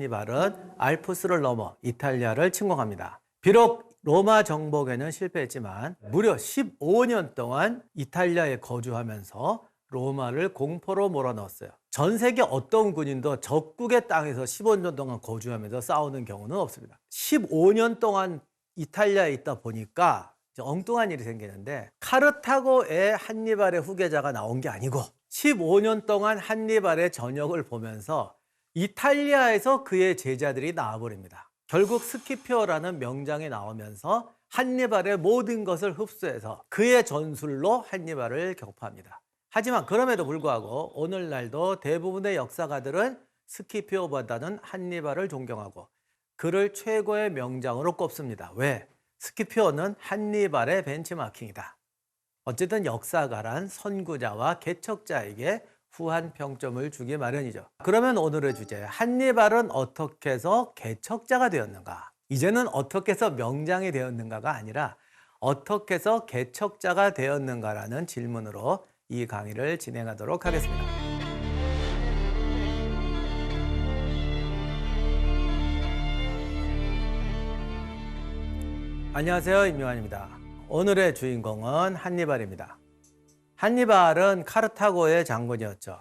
한니발은 알프스를 넘어 이탈리아를 침공합니다. 비록 로마 정복에는 실패했지만 무려 15년 동안 이탈리아에 거주하면서 로마를 공포로 몰아넣었어요. 전 세계 어떤 군인도 적국의 땅에서 15년 동안 거주하면서 싸우는 경우는 없습니다. 15년 동안 이탈리아에 있다 보니까 엉뚱한 일이 생기는데, 카르타고의 한니발의 후계자가 나온 게 아니고 15년 동안 한니발의 전역을 보면서 이탈리아에서 그의 제자들이 나와버립니다. 결국 스키피오라는 명장이 나오면서 한니발의 모든 것을 흡수해서 그의 전술로 한니발을 격파합니다. 하지만 그럼에도 불구하고 오늘날도 대부분의 역사가들은 스키피오보다는 한니발을 존경하고 그를 최고의 명장으로 꼽습니다. 왜? 스키피오는 한니발의 벤치마킹이다. 어쨌든 역사가란 선구자와 개척자에게 후한 평점을 주기 마련이죠. 그러면 오늘의 주제, 한니발은 어떻게 해서 개척자가 되었는가? 이제는 어떻게 해서 명장이 되었는가가 아니라 어떻게 해서 개척자가 되었는가라는 질문으로 이 강의를 진행하도록 하겠습니다. 안녕하세요, 임요한입니다. 오늘의 주인공은 한니발입니다. 한니발은 카르타고의 장군이었죠.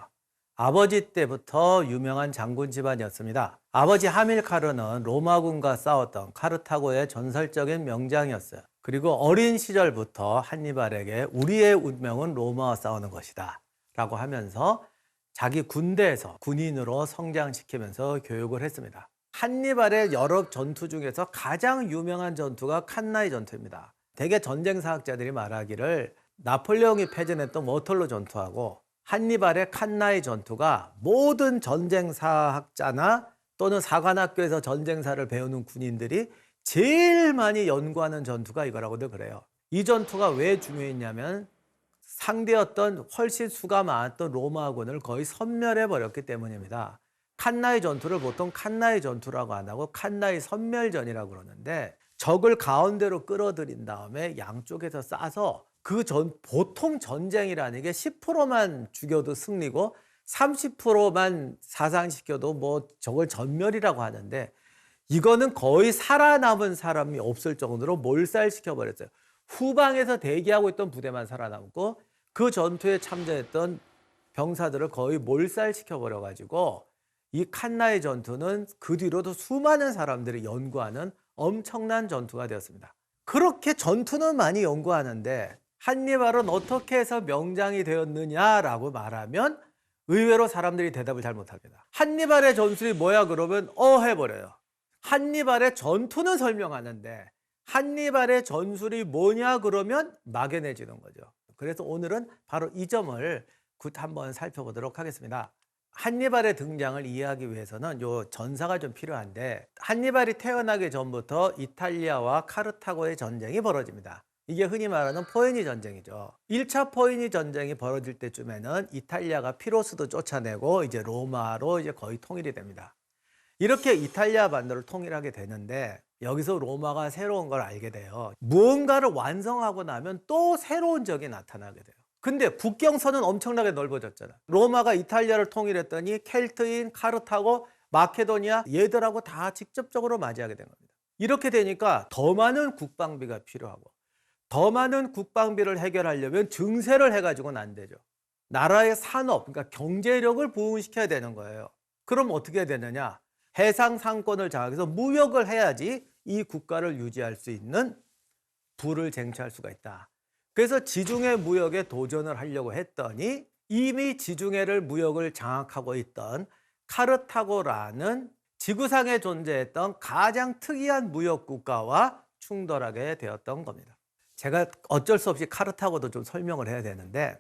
아버지 때부터 유명한 장군 집안이었습니다. 아버지 하밀카르는 로마군과 싸웠던 카르타고의 전설적인 명장이었어요. 그리고 어린 시절부터 한니발에게 우리의 운명은 로마와 싸우는 것이다 라고 하면서 자기 군대에서 군인으로 성장시키면서 교육을 했습니다. 한니발의 여러 전투 중에서 가장 유명한 전투가 칸나이 전투입니다. 대개 전쟁사학자들이 말하기를 나폴레옹이 패전했던 워털루 전투하고 한니발의 칸나이 전투가 모든 전쟁사학자나 또는 사관학교에서 전쟁사를 배우는 군인들이 제일 많이 연구하는 전투가 이거라고들 그래요. 이 전투가 왜 중요했냐면 상대였던 훨씬 수가 많았던 로마군을 거의 섬멸해버렸기 때문입니다. 칸나이 전투를 보통 칸나이 전투라고 안 하고 칸나이 섬멸전이라고 그러는데, 적을 가운데로 끌어들인 다음에 양쪽에서 쏴서 보통 전쟁이라는 게 10%만 죽여도 승리고 30%만 사상시켜도 뭐 적을 전멸이라고 하는데, 이거는 거의 살아남은 사람이 없을 정도로 몰살시켜 버렸어요. 후방에서 대기하고 있던 부대만 살아남고 그 전투에 참전했던 병사들을 거의 몰살시켜 버려 가지고 이 칸나이 전투는 그 뒤로도 수많은 사람들이 연구하는 엄청난 전투가 되었습니다. 그렇게 전투는 많이 연구하는데 한니발은 어떻게 해서 명장이 되었느냐라고 말하면 의외로 사람들이 대답을 잘 못합니다. 한니발의 전술이 뭐야 그러면 해버려요. 한니발의 전투는 설명하는데 한니발의 전술이 뭐냐 그러면 막연해지는 거죠. 그래서 오늘은 바로 이 점을 한번 살펴보도록 하겠습니다. 한니발의 등장을 이해하기 위해서는 요 전사가 좀 필요한데, 한니발이 태어나기 전부터 이탈리아와 카르타고의 전쟁이 벌어집니다. 이게 흔히 말하는 포에니 전쟁이죠. 1차 포에니 전쟁이 벌어질 때쯤에는 이탈리아가 피로스도 쫓아내고 이제 로마로 이제 거의 통일이 됩니다. 이렇게 이탈리아 반도를 통일하게 되는데 여기서 로마가 새로운 걸 알게 돼요. 무언가를 완성하고 나면 또 새로운 적이 나타나게 돼요. 근데 국경선은 엄청나게 넓어졌잖아. 로마가 이탈리아를 통일했더니 켈트인 카르타고, 마케도니아 얘들하고 다 직접적으로 맞이하게 된 겁니다. 이렇게 되니까 더 많은 국방비가 필요하고, 더 많은 국방비를 해결하려면 증세를 해가지고는 안 되죠. 나라의 산업, 그러니까 경제력을 부흥시켜야 되는 거예요. 그럼 어떻게 되느냐? 해상 상권을 장악해서 무역을 해야지 이 국가를 유지할 수 있는 부를 쟁취할 수가 있다. 그래서 지중해 무역에 도전을 하려고 했더니 이미 지중해를 무역을 장악하고 있던 카르타고라는 지구상에 존재했던 가장 특이한 무역 국가와 충돌하게 되었던 겁니다. 제가 어쩔 수 없이 카르타고도 좀 설명을 해야 되는데,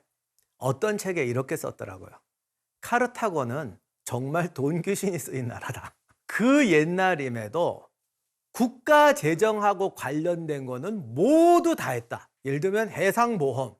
어떤 책에 이렇게 썼더라고요. 카르타고는 정말 돈 귀신이 쓰인 나라다. 그 옛날임에도 국가 재정하고 관련된 거는 모두 다 했다. 예를 들면 해상보험,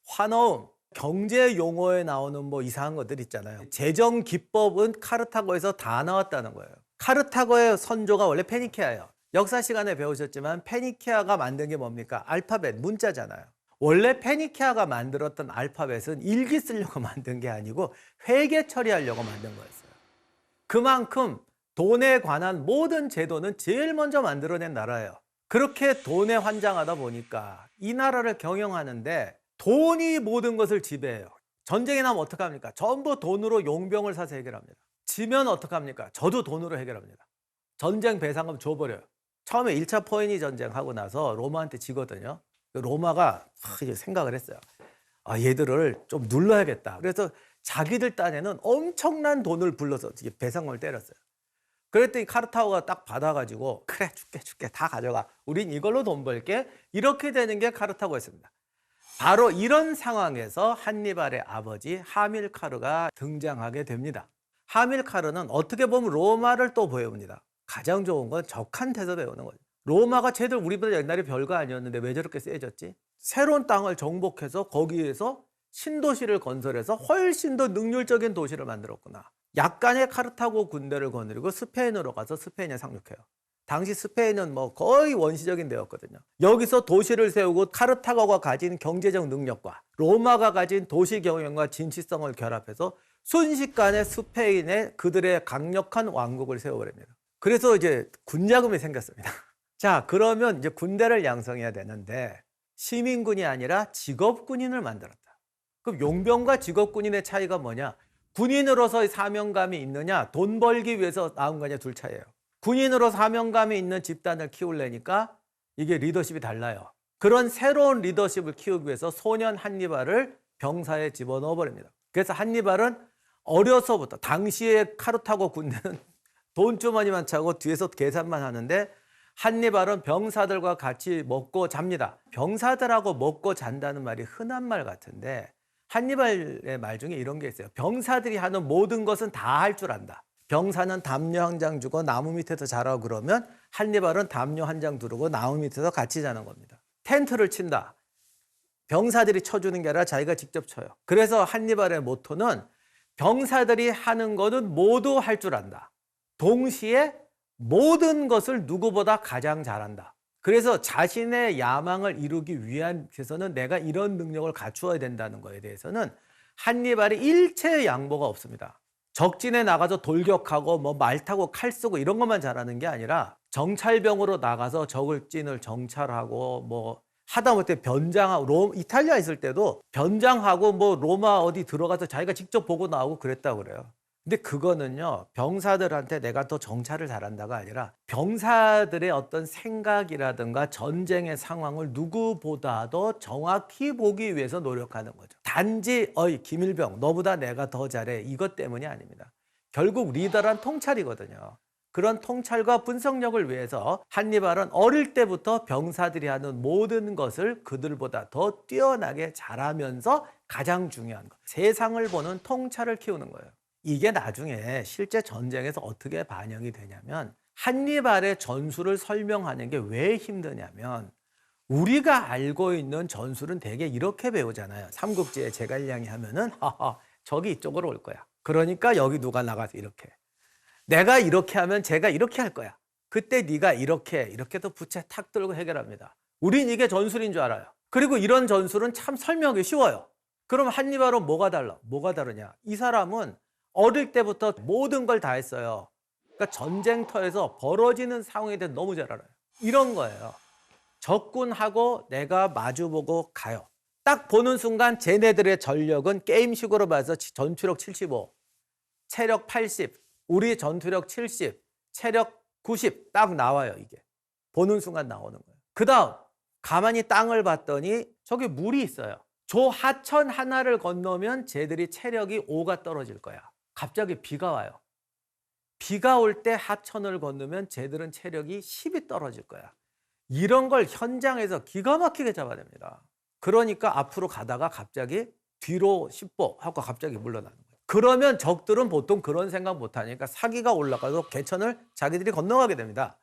환어음, 경제 용어에 나오는 뭐 이상한 것들 있잖아요. 재정 기법은 카르타고에서 다 나왔다는 거예요. 카르타고의 선조가 원래 페니키아예요. 역사 시간에 배우셨지만 페니키아가 만든 게 뭡니까? 알파벳, 문자잖아요. 원래 페니키아가 만들었던 알파벳은 일기 쓰려고 만든 게 아니고 회계 처리하려고 만든 거였어요. 그만큼 돈에 관한 모든 제도는 제일 먼저 만들어낸 나라예요. 그렇게 돈에 환장하다 보니까 이 나라를 경영하는데 돈이 모든 것을 지배해요. 전쟁이 나면 어떡합니까? 전부 돈으로 용병을 사서 해결합니다. 지면 어떡합니까? 저도 돈으로 해결합니다. 전쟁 배상금 줘버려요. 처음에 1차 포에니 전쟁하고 나서 로마한테 지거든요. 로마가 이제 생각을 했어요. 얘들을 좀 눌러야겠다. 그래서 자기들 딴에는 엄청난 돈을 불러서 배상금을 때렸어요. 그랬더니 카르타고가 딱 받아가지고 그래 줄게 다 가져가. 우린 이걸로 돈 벌게. 이렇게 되는 게 카르타고였습니다. 바로 이런 상황에서 한니발의 아버지 하밀카르가 등장하게 됩니다. 하밀카르는 어떻게 보면 로마를 또 보여옵니다. 가장 좋은 건 적한테서 배우는 거죠. 로마가 쟤들 우리보다 옛날에 별거 아니었는데 왜 저렇게 세졌지? 새로운 땅을 정복해서 거기에서 신도시를 건설해서 훨씬 더 능률적인 도시를 만들었구나. 약간의 카르타고 군대를 거느리고 스페인으로 가서 스페인에 상륙해요. 당시 스페인은 뭐 거의 원시적인 데였거든요. 여기서 도시를 세우고 카르타고가 가진 경제적 능력과 로마가 가진 도시 경영과 진취성을 결합해서 순식간에 스페인에 그들의 강력한 왕국을 세워버립니다. 그래서 이제 군자금이 생겼습니다. 자, 그러면 이제 군대를 양성해야 되는데 시민군이 아니라 직업군인을 만들었다. 그럼 용병과 직업군인의 차이가 뭐냐? 군인으로서의 사명감이 있느냐, 돈 벌기 위해서 나온 거냐, 둘 차이예요. 군인으로 사명감이 있는 집단을 키우려니까 이게 리더십이 달라요. 그런 새로운 리더십을 키우기 위해서 소년 한니발을 병사에 집어넣어 버립니다. 그래서 한니발은 어려서부터, 당시에 카르타고 군대는 돈주머니만 차고 뒤에서 계산만 하는데 한니발은 병사들과 같이 먹고 잡니다. 병사들하고 먹고 잔다는 말이 흔한 말 같은데 한니발의 말 중에 이런 게 있어요. 병사들이 하는 모든 것은 다 할 줄 안다. 병사는 담요 한 장 주고 나무 밑에서 자라고 그러면 한니발은 담요 한 장 두르고 나무 밑에서 같이 자는 겁니다. 텐트를 친다. 병사들이 쳐주는 게 아니라 자기가 직접 쳐요. 그래서 한니발의 모토는 병사들이 하는 거는 모두 할 줄 안다. 동시에 모든 것을 누구보다 가장 잘한다. 그래서 자신의 야망을 이루기 위해서는 내가 이런 능력을 갖추어야 된다는 거에 대해서는 한니발이 일체의 양보가 없습니다. 적진에 나가서 돌격하고 뭐 말 타고 칼 쓰고 이런 것만 잘하는 게 아니라 정찰병으로 나가서 적을진을 정찰하고 뭐 하다못해 변장하고 이탈리아 있을 때도 변장하고 뭐 로마 어디 들어가서 자기가 직접 보고 나오고 그랬다고 그래요. 근데 그거는요, 병사들한테 내가 더 정찰을 잘한다가 아니라 병사들의 어떤 생각이라든가 전쟁의 상황을 누구보다도 정확히 보기 위해서 노력하는 거죠. 단지 김일병 너보다 내가 더 잘해 이것 때문이 아닙니다. 결국 리더란 통찰이거든요. 그런 통찰과 분석력을 위해서 한니발은 어릴 때부터 병사들이 하는 모든 것을 그들보다 더 뛰어나게 잘하면서 가장 중요한 것, 세상을 보는 통찰을 키우는 거예요. 이게 나중에 실제 전쟁에서 어떻게 반영이 되냐면 한니발의 전술을 설명하는 게 왜 힘드냐면 우리가 알고 있는 전술은 대개 이렇게 배우잖아요. 삼국지에 제갈량이 하면은 저기 이쪽으로 올 거야. 그러니까 여기 누가 나가서 이렇게. 내가 이렇게 하면 제가 이렇게 할 거야. 그때 네가 이렇게 또 부채 탁 들고 해결합니다. 우린 이게 전술인 줄 알아요. 그리고 이런 전술은 참 설명하기 쉬워요. 그럼 한니발은 뭐가 달라? 뭐가 다르냐? 이 사람은 어릴 때부터 모든 걸 다 했어요. 그러니까 전쟁터에서 벌어지는 상황에 대해 너무 잘 알아요. 이런 거예요. 적군하고 내가 마주보고 가요. 딱 보는 순간 쟤네들의 전력은 게임식으로 봐서 전투력 75, 체력 80, 우리 전투력 70, 체력 90 딱 나와요. 이게 보는 순간 나오는 거예요. 그 다음 가만히 땅을 봤더니 저기 물이 있어요. 저 하천 하나를 건너면 쟤들이 체력이 5가 떨어질 거야. 갑자기 비가 와요. 비가 올 때 하천을 건너면 쟤들은 체력이 10이 떨어질 거야. 이런 걸 현장에서 기가 막히게 잡아냅니다. 그러니까 앞으로 가다가 갑자기 뒤로 10보 하고 갑자기 물러나는 거예요. 그러면 적들은 보통 그런 생각 못하니까 사기가 올라가도 개천을 자기들이 건너가게 됩니다.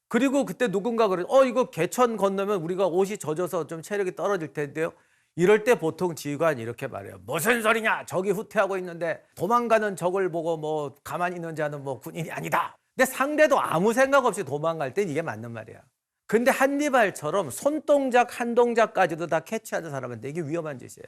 그리고 그때 누군가 그래, 이거 개천 건너면 우리가 옷이 젖어서 좀 체력이 떨어질 텐데요. 이럴 때 보통 지휘관이 이렇게 말해요. 무슨 소리냐? 적이 후퇴하고 있는데 도망가는 적을 보고 뭐 가만히 있는 자는 뭐 군인이 아니다. 근데 상대도 아무 생각 없이 도망갈 땐 이게 맞는 말이야. 근데 한니발처럼 손동작 한 동작까지도 다 캐치하는 사람한테 이게 위험한 짓이에요.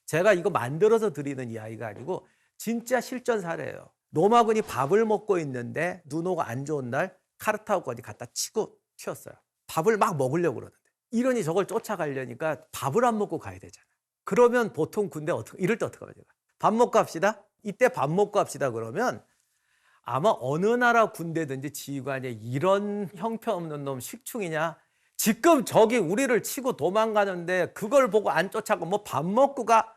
제가 이거 만들어서 드리는 이야기가 아니고 진짜 실전 사례예요. 로마군이 밥을 먹고 있는데 눈 오고 안 좋은 날 카르타고군이 갖다 치고 튀었어요. 밥을 막 먹으려고 그러는데 이러니 저걸 쫓아가려니까 밥을 안 먹고 가야 되잖아요. 그러면 보통 군대 이럴 때 어떻게 합니까? 밥 먹고 갑시다. 이때 밥 먹고 갑시다 그러면 아마 어느 나라 군대든지 지휘관이 이런 형편없는 놈 식충이냐? 지금 저기 우리를 치고 도망가는데 그걸 보고 안 쫓아가고 뭐 밥 먹고 가?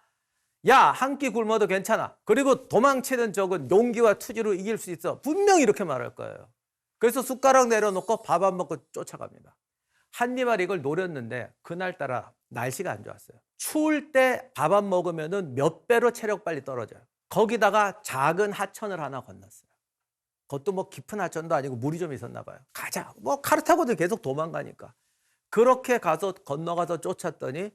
야, 한 끼 굶어도 괜찮아. 그리고 도망치는 적은 용기와 투지로 이길 수 있어. 분명히 이렇게 말할 거예요. 그래서 숟가락 내려놓고 밥 안 먹고 쫓아갑니다. 한니발이 이걸 노렸는데 그날따라 날씨가 안 좋았어요. 추울 때 밥 안 먹으면 몇 배로 체력 빨리 떨어져요. 거기다가 작은 하천을 하나 건넜어요. 그것도 뭐 깊은 하천도 아니고 물이 좀 있었나 봐요. 가자. 뭐 카르타고도 계속 도망가니까. 그렇게 가서 건너가서 쫓았더니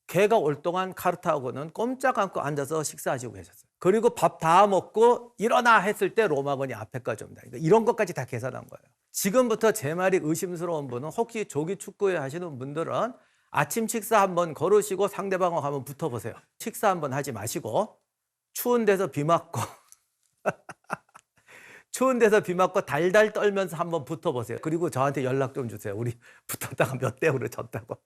걔가 올 동안 카르타고는 꼼짝 않고 앉아서 식사하시고 계셨어요. 그리고 밥 다 먹고 일어나 했을 때 로마군이 앞에까지 옵니다. 그러니까 이런 것까지 다 계산한 거예요. 지금부터 제 말이 의심스러운 분은 혹시 조기 축구회 하시는 분들은 아침 식사 한번 걸으시고 상대방하고 한번 붙어보세요. 식사 한번 하지 마시고 추운 데서 비 맞고 추운 데서 비 맞고 달달 떨면서 한번 붙어보세요. 그리고 저한테 연락 좀 주세요. 우리 붙었다가 몇 대 5로 졌다고.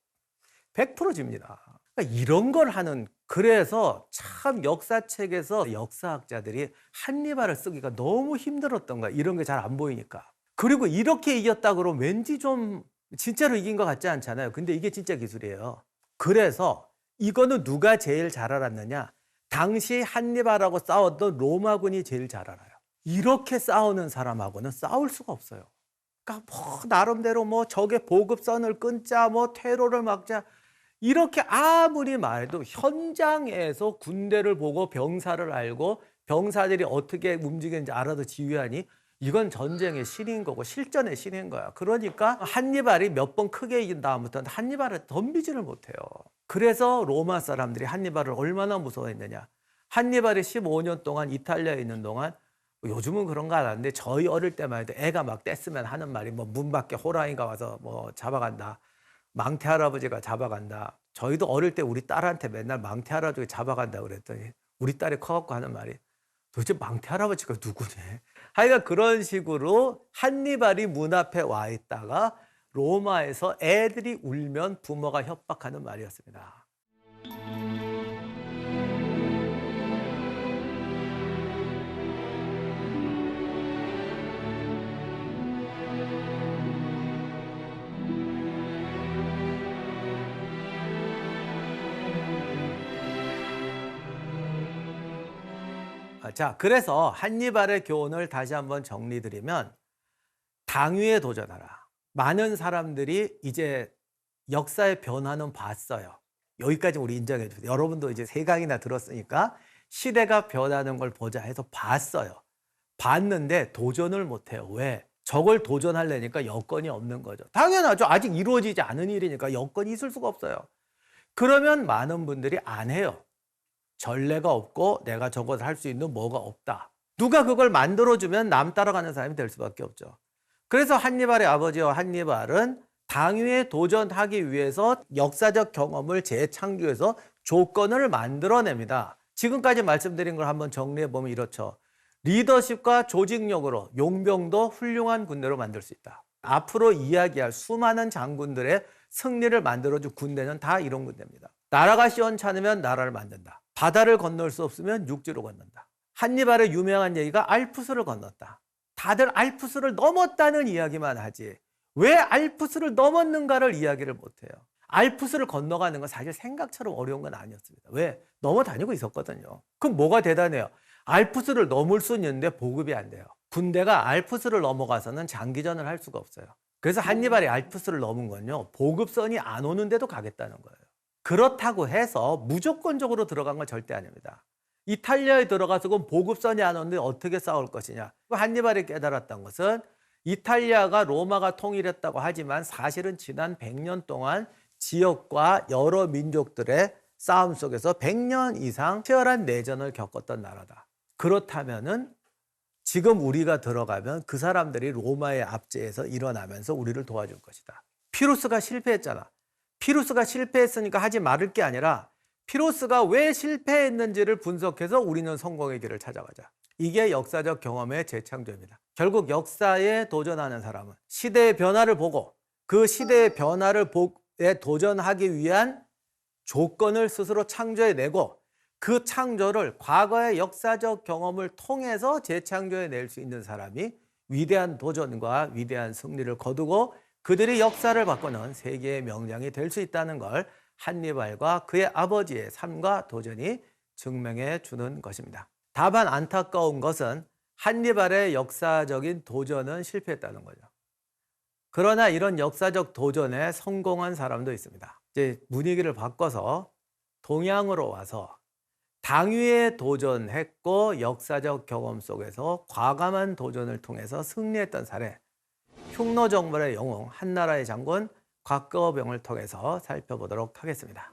100% 집니다. 그러니까 이런 걸 하는, 그래서 참 역사책에서 역사학자들이 한니발을 쓰기가 너무 힘들었던 거야. 이런 게 잘 안 보이니까. 그리고 이렇게 이겼다 그러면 왠지 좀 진짜로 이긴 것 같지 않잖아요. 근데 이게 진짜 기술이에요. 그래서 이거는 누가 제일 잘 알았느냐? 당시 한니발하고 싸웠던 로마군이 제일 잘 알아요. 이렇게 싸우는 사람하고는 싸울 수가 없어요. 그러니까 뭐 나름대로 뭐 적의 보급선을 끊자, 뭐 테러를 막자, 이렇게 아무리 말해도 현장에서 군대를 보고 병사를 알고 병사들이 어떻게 움직이는지 알아도 지휘하니 이건 전쟁의 신인 거고 실전의 신인 거야. 그러니까 한니발이 몇 번 크게 이긴 다음부터는 한니발을 덤비지를 못해요. 그래서 로마 사람들이 한니발을 얼마나 무서워했느냐. 한니발이 15년 동안 이탈리아에 있는 동안, 요즘은 그런 거 안 하는데 저희 어릴 때만 해도 애가 막 뗐으면 하는 말이 뭐 문 밖에 호랑이가 와서 뭐 잡아간다. 망태 할아버지가 잡아간다. 저희도 어릴 때 우리 딸한테 맨날 망태 할아버지가 잡아간다 그랬더니 우리 딸이 커갖고 하는 말이 도대체 망태 할아버지가 누구네? 하여간 그런 식으로 한니발이 문 앞에 와 있다가 로마에서 애들이 울면 부모가 협박하는 말이었습니다. 자, 그래서 한니발의 교훈을 다시 한번 정리드리면 당위에 도전하라. 많은 사람들이 이제 역사의 변화는 봤어요. 여기까지 우리 인정해 주세요. 여러분도 이제 3강이나 들었으니까 시대가 변하는 걸 보자 해서 봤어요. 봤는데 도전을 못해요. 왜? 저걸 도전하려니까 여건이 없는 거죠. 당연하죠. 아직 이루어지지 않은 일이니까 여건이 있을 수가 없어요. 그러면 많은 분들이 안 해요. 전례가 없고 내가 저것을 할 수 있는 뭐가 없다. 누가 그걸 만들어주면 남 따라가는 사람이 될 수밖에 없죠. 그래서 한니발의 아버지와 한니발은 당위에 도전하기 위해서 역사적 경험을 재창조해서 조건을 만들어냅니다. 지금까지 말씀드린 걸 한번 정리해보면 이렇죠. 리더십과 조직력으로 용병도 훌륭한 군대로 만들 수 있다. 앞으로 이야기할 수많은 장군들의 승리를 만들어준 군대는 다 이런 군대입니다. 나라가 시원찮으면 나라를 만든다. 바다를 건널 수 없으면 육지로 건넌다. 한니발의 유명한 얘기가 알프스를 건넜다. 다들 알프스를 넘었다는 이야기만 하지 왜 알프스를 넘었는가를 이야기를 못해요. 알프스를 건너가는 건 사실 생각처럼 어려운 건 아니었습니다. 왜? 넘어다니고 있었거든요. 그럼 뭐가 대단해요? 알프스를 넘을 수 있는데 보급이 안 돼요. 군대가 알프스를 넘어가서는 장기전을 할 수가 없어요. 그래서 한니발이 알프스를 넘은 건요, 보급선이 안 오는데도 가겠다는 거예요. 그렇다고 해서 무조건적으로 들어간 건 절대 아닙니다. 이탈리아에 들어가서 그럼 보급선이 안 오는데 어떻게 싸울 것이냐. 한니발이 깨달았던 것은 이탈리아가 로마가 통일했다고 하지만 사실은 지난 100년 동안 지역과 여러 민족들의 싸움 속에서 100년 이상 치열한 내전을 겪었던 나라다. 그렇다면은 지금 우리가 들어가면 그 사람들이 로마의 압제에서 일어나면서 우리를 도와줄 것이다. 피루스가 실패했잖아. 피루스가 실패했으니까 하지 말을 게 아니라 피루스가 왜 실패했는지를 분석해서 우리는 성공의 길을 찾아가자. 이게 역사적 경험의 재창조입니다. 결국 역사에 도전하는 사람은 시대의 변화를 보고 그 시대의 변화를 도전하기 위한 조건을 스스로 창조해내고 그 창조를 과거의 역사적 경험을 통해서 재창조해낼 수 있는 사람이 위대한 도전과 위대한 승리를 거두고 그들이 역사를 바꾸는 세계의 명장이 될 수 있다는 걸 한니발과 그의 아버지의 삶과 도전이 증명해 주는 것입니다. 다만 안타까운 것은 한니발의 역사적인 도전은 실패했다는 거죠. 그러나 이런 역사적 도전에 성공한 사람도 있습니다. 이제 분위기를 바꿔서 동양으로 와서 당위에 도전했고 역사적 경험 속에서 과감한 도전을 통해서 승리했던 사례, 흉노정벌의 영웅 한나라의 장군 곽거병을 통해서 살펴보도록 하겠습니다.